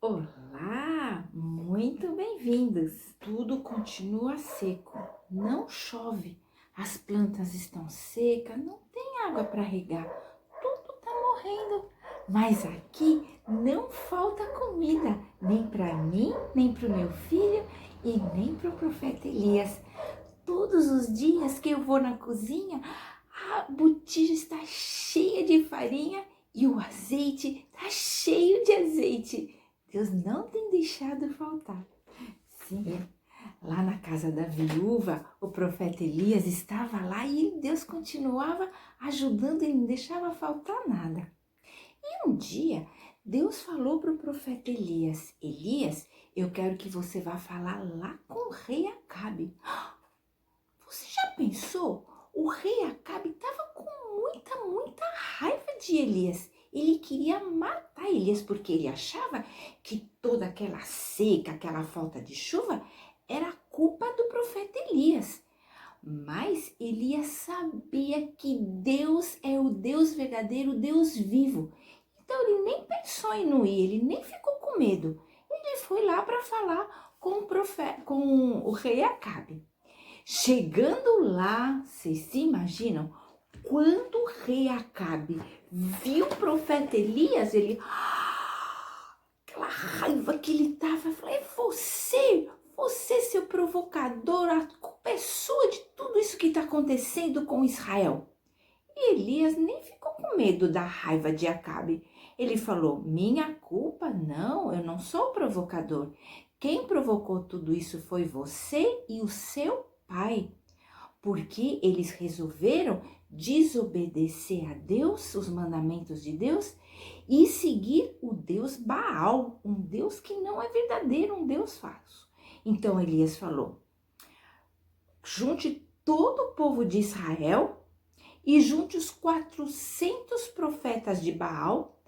Olá, muito bem-vindos. Tudo continua seco, não chove, as plantas estão secas, não tem água para regar, tudo está morrendo. Mas aqui não falta comida, nem para mim, nem para o meu filho e nem para o profeta Elias. Todos os dias que eu vou na cozinha, a botija está cheia de farinha e o azeite está cheio de azeite. Deus não tem deixado faltar. Sim, lá na casa da viúva, o profeta Elias estava lá e Deus continuava ajudando e não deixava faltar nada. E um dia, Deus falou para o profeta Elias: Elias, eu quero que você vá falar lá com o rei Acabe. Você já pensou? O rei Acabe estava com muita raiva de Elias. Ele queria matar Elias porque ele achava que toda aquela seca, aquela falta de chuva era culpa do profeta Elias. Mas Elias sabia que Deus é o Deus verdadeiro, o Deus vivo. Então ele nem pensou em não ir, ele nem ficou com medo. Ele foi lá para falar com o rei Acabe. Chegando lá, vocês se imaginam? Quando o rei Acabe viu o profeta Elias, aquela raiva que ele tava, falou: é você, seu provocador, a culpa é sua de tudo isso que está acontecendo com Israel. E Elias nem ficou com medo da raiva de Acabe. Ele falou: minha culpa? Não, eu não sou o provocador. Quem provocou tudo isso foi você e o seu pai, porque eles resolveram desobedecer a Deus, os mandamentos de Deus, e seguir o Deus Baal, um Deus que não é verdadeiro, um Deus falso. Então Elias falou: junte todo o povo de Israel e junte os 400 profetas de Baal,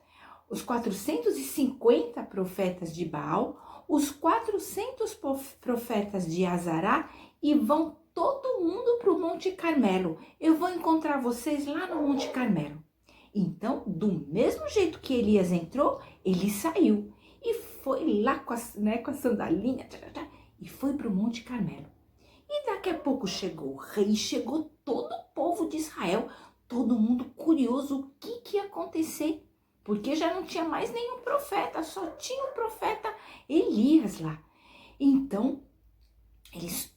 os 450 profetas de Baal, os 400 profetas de Azará, e vão todo mundo para o Monte Carmelo. Eu vou encontrar vocês lá no Monte Carmelo. Então, do mesmo jeito que Elias entrou, ele saiu e foi lá com a sandalinha e foi para o Monte Carmelo. E daqui a pouco chegou o rei, chegou todo o povo de Israel, todo mundo curioso o que ia acontecer, porque já não tinha mais nenhum profeta, só tinha o profeta Elias lá. Então,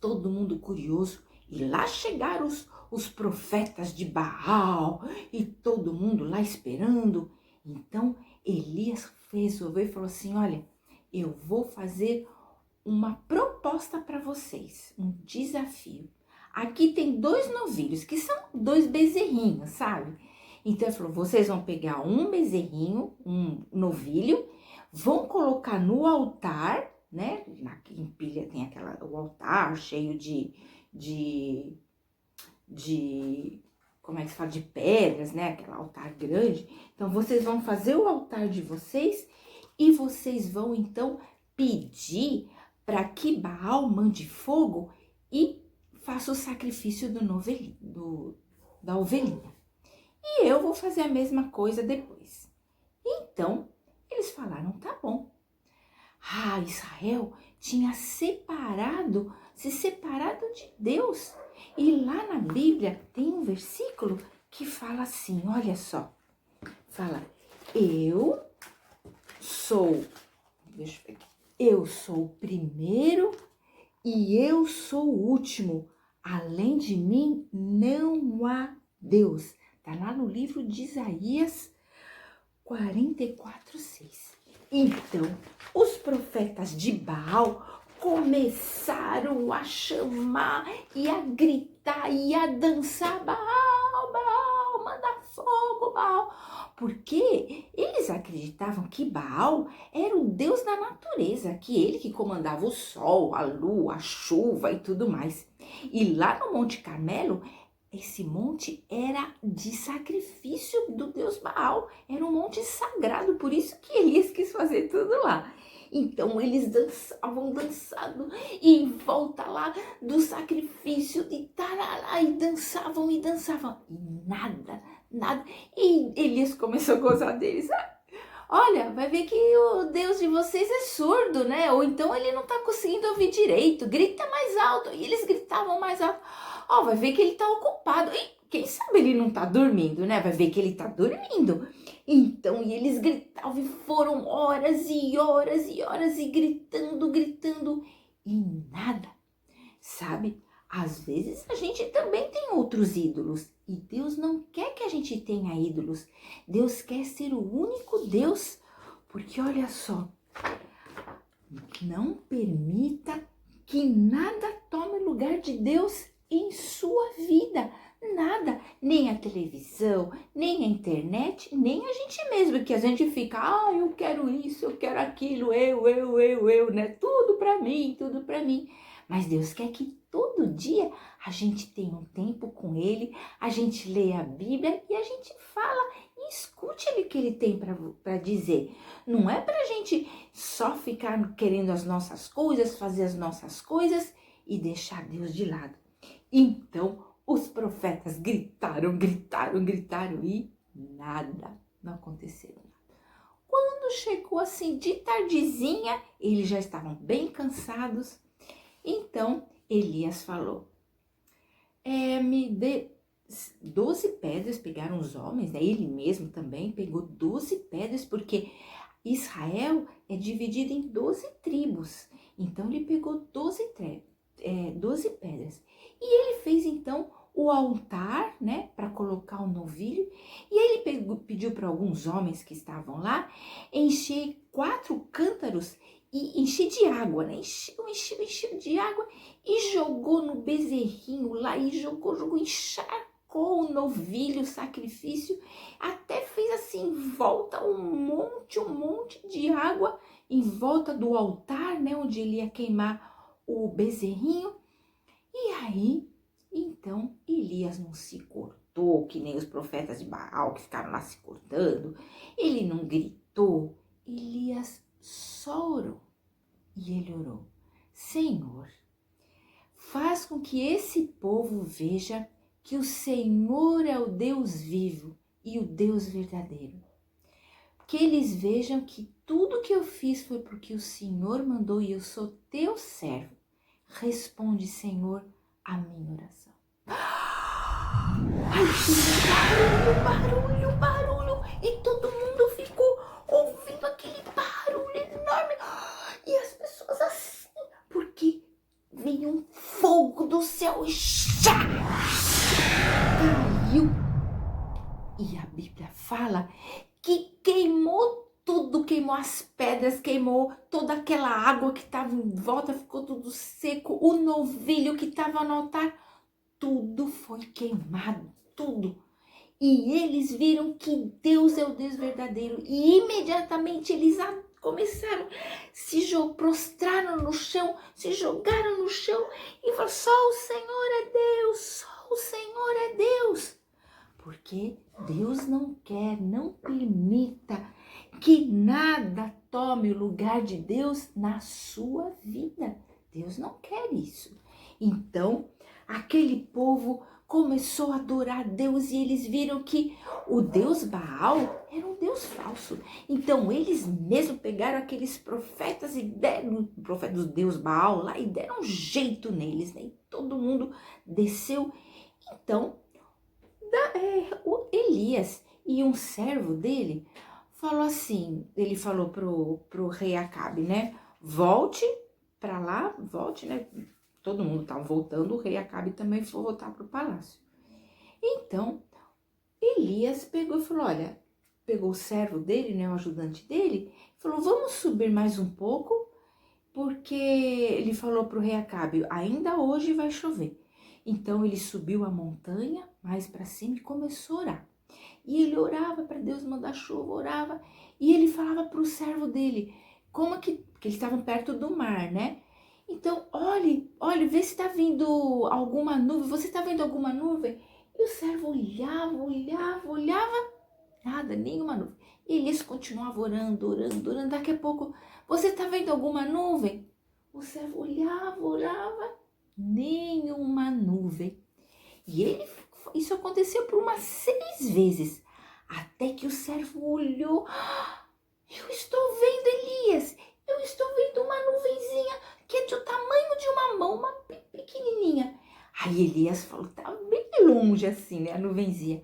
todo mundo curioso, e lá chegaram os profetas de Baal, e todo mundo lá esperando. Então, Elias resolveu e falou assim: olha, eu vou fazer uma proposta para vocês, um desafio. Aqui tem 2 novilhos, que são 2 bezerrinhos, sabe? Então ele falou: vocês vão pegar um bezerrinho, um novilho, vão colocar no altar, né? Em pilha tem o altar cheio de como é que se fala? De pedras, né? Aquele altar grande. Então vocês vão fazer o altar de vocês e vocês vão então pedir para que Baal mande fogo e faça o sacrifício da ovelhinha. E eu vou fazer a mesma coisa depois. Então, eles falaram: tá bom. Israel tinha se separado de Deus. E lá na Bíblia tem um versículo que fala assim, olha só. Fala: eu sou o primeiro e eu sou o último. Além de mim não há Deus. Está lá no livro de Isaías 44:6. Então, os profetas de Baal começaram a chamar e a gritar e a dançar: Baal, Baal, manda fogo, Baal. Porque eles acreditavam que Baal era o deus da natureza, que ele que comandava o sol, a lua, a chuva e tudo mais. E lá no Monte Carmelo, esse monte era de sacrifício do deus Baal, era um monte sagrado, por isso que Elias quis fazer tudo lá. Então eles dançando e em volta lá do sacrifício de tarará, e dançavam e nada. E Elias começou a gozar deles. olha, vai ver que o Deus de vocês é surdo, né? Ou então ele não tá conseguindo ouvir direito, grita mais alto. E eles gritavam mais alto. Ó, vai ver que ele tá ocupado. E quem sabe ele não tá dormindo, né? Vai ver que ele tá dormindo. Então, e eles gritavam e foram horas e horas e horas e gritando, gritando. E nada, sabe? Às vezes a gente também tem outros ídolos e Deus não quer que a gente tenha ídolos. Deus quer ser o único Deus, porque olha só, não permita que nada tome lugar de Deus em sua vida. Nada, nem a televisão, nem a internet, nem a gente mesmo, que a gente fica, eu quero isso, eu quero aquilo, eu, né? Tudo pra mim, tudo pra mim. Mas Deus quer que todo dia a gente tenha um tempo com Ele, a gente leia a Bíblia e a gente fala e escute o que Ele tem para dizer. Não é pra gente só ficar querendo as nossas coisas, fazer as nossas coisas e deixar Deus de lado. Então, os profetas gritaram, gritaram, gritaram e nada, não aconteceu nada. Quando chegou assim de tardezinha, eles já estavam bem cansados. Então, Elias falou, me dê 12 pedras, pegaram os homens, né? Ele mesmo também pegou 12 pedras, porque Israel é dividido em 12 tribos. Então, ele pegou 12 pedras. E ele fez, então, o altar, né, para colocar o novilho. E ele pediu para alguns homens que estavam lá encher 4 cântaros e encher de água, né? Encheu de água e jogou no bezerrinho lá e jogou, encharcou o novilho, o sacrifício, até fez assim em volta um monte de água em volta do altar, né, onde ele ia queimar o bezerrinho. E aí, então, Elias não se cortou, que nem os profetas de Baal que ficaram lá se cortando. Ele não gritou. Elias só orou. E ele orou: Senhor, faz com que esse povo veja que o Senhor é o Deus vivo e o Deus verdadeiro. Que eles vejam que tudo que eu fiz foi porque o Senhor mandou e eu sou teu servo. Responde, Senhor, a minha oração. Ai, barulho. E todo mundo ficou ouvindo aquele barulho enorme. E as pessoas assim, porque veio um fogo do céu e caiu. E a Bíblia fala que queimou tudo, queimou as pedras, queimou toda aquela água que estava em volta, ficou tudo seco, o novilho que estava no altar, tudo foi queimado, tudo. E eles viram que Deus é o Deus verdadeiro e imediatamente eles começaram, prostraram no chão, se jogaram no chão e falaram, só o Senhor é Deus, só o Senhor é Deus. Porque Deus não quer, não permita que nada tome o lugar de Deus na sua vida. Deus não quer isso. Então, aquele povo começou a adorar Deus e eles viram que o Deus Baal era um Deus falso. Então, eles mesmo pegaram aqueles profetas e deram, profetas do Deus Baal lá, e deram um jeito neles, né? E todo mundo desceu. Então, o Elias e um servo dele falou assim, ele falou pro rei Acabe, né? Volte para lá, volte, né? Todo mundo estava voltando, o rei Acabe também foi voltar pro palácio. Então, Elias pegou e falou, olha, pegou o servo dele, né, o ajudante dele, falou, vamos subir mais um pouco, porque ele falou pro rei Acabe, ainda hoje vai chover. Então ele subiu a montanha mais para cima e começou a orar. E ele orava para Deus mandar chuva, orava. E ele falava para o servo dele, porque eles estavam perto do mar, né? Então, olhe, vê se está vindo alguma nuvem. Você está vendo alguma nuvem? E o servo olhava, nada, nenhuma nuvem. E eles continuavam orando. Daqui a pouco, você está vendo alguma nuvem? O servo olhava, nenhuma nuvem. E isso aconteceu por umas 6 vezes, até que o servo olhou Eu estou vendo, Elias, eu estou vendo uma nuvenzinha que é do tamanho de uma mão, uma pequenininha. Aí Elias falou, tá bem longe assim, né, a nuvenzinha.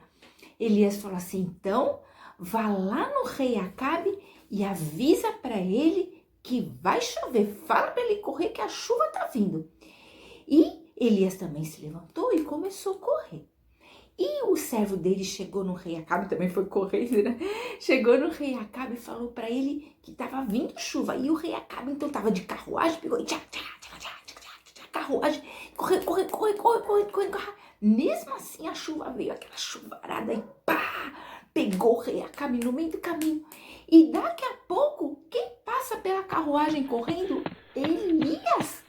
Elias falou assim, então vá lá no rei Acabe e avisa para ele que vai chover. Fala para ele correr que a chuva tá vindo. E Elias também se levantou e começou a correr. E o servo dele chegou no rei Acabe, também foi correndo, né? Chegou no rei Acabe e falou para ele que estava vindo chuva. E o rei Acabe então estava de carruagem, pegou e carruagem, correu. Mesmo assim a chuva veio, aquela chuvarada e pá, pegou o rei Acabe no meio do caminho. E daqui a pouco, quem passa pela carruagem correndo? Elias.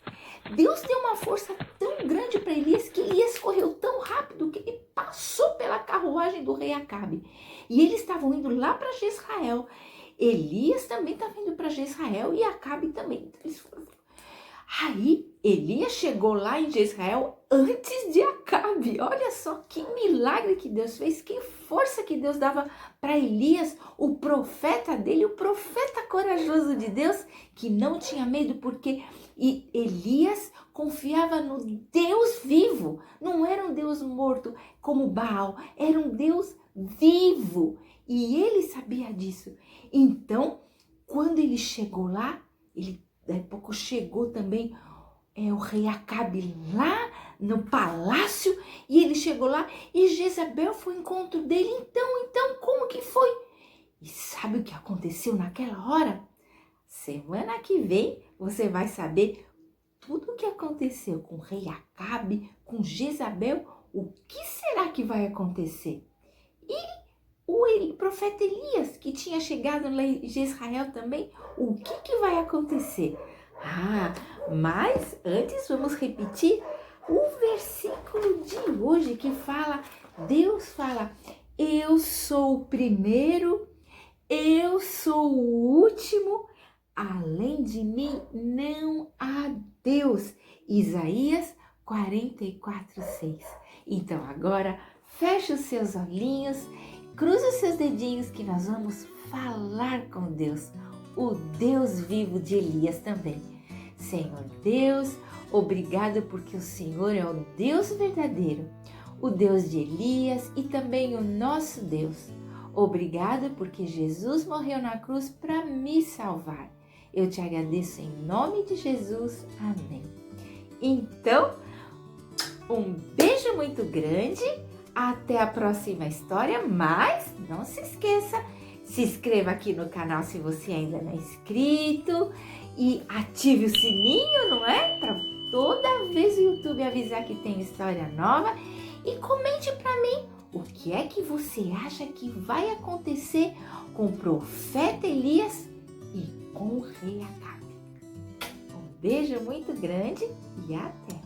Deus deu uma força tão grande para Elias que Elias correu tão rápido que ele passou pela carruagem do rei Acabe. E eles estavam indo lá para Jezrael. Elias também estava indo para Jezrael e Acabe também. Eles foram. Aí Elias chegou lá em Jezrael antes de Acabe. Olha só que milagre que Deus fez, que força que Deus dava para Elias, o profeta dele, o profeta corajoso de Deus, que não tinha medo, porque Elias confiava no Deus vivo. Não era um Deus morto como Baal, era um Deus vivo. E ele sabia disso. Então, quando ele chegou lá, daí a pouco chegou também o rei Acabe lá no palácio, e ele chegou lá e Jezabel foi ao encontro dele. Então, como que foi? E sabe o que aconteceu naquela hora? Semana que vem você vai saber tudo o que aconteceu com o rei Acabe, com Jezabel. O que será que vai acontecer? E o profeta Elias, que tinha chegado lá em Jezrael também, o que vai acontecer? Mas antes vamos repetir o versículo de hoje que fala, Deus fala, eu sou o primeiro, eu sou o último, além de mim não há Deus. Isaías 44:6. Então agora feche os seus olhinhos, cruze os seus dedinhos que nós vamos falar com Deus, o Deus vivo de Elias também. Senhor Deus, obrigado porque o Senhor é o Deus verdadeiro, o Deus de Elias e também o nosso Deus. Obrigado porque Jesus morreu na cruz para me salvar. Eu te agradeço em nome de Jesus. Amém. Então, um beijo muito grande. Até a próxima história, mas não se esqueça, se inscreva aqui no canal se você ainda não é inscrito e ative o sininho, não é? Para toda vez o YouTube avisar que tem história nova, e comente para mim o que é que você acha que vai acontecer com o profeta Elias e com o rei Acabe. Um beijo muito grande e até!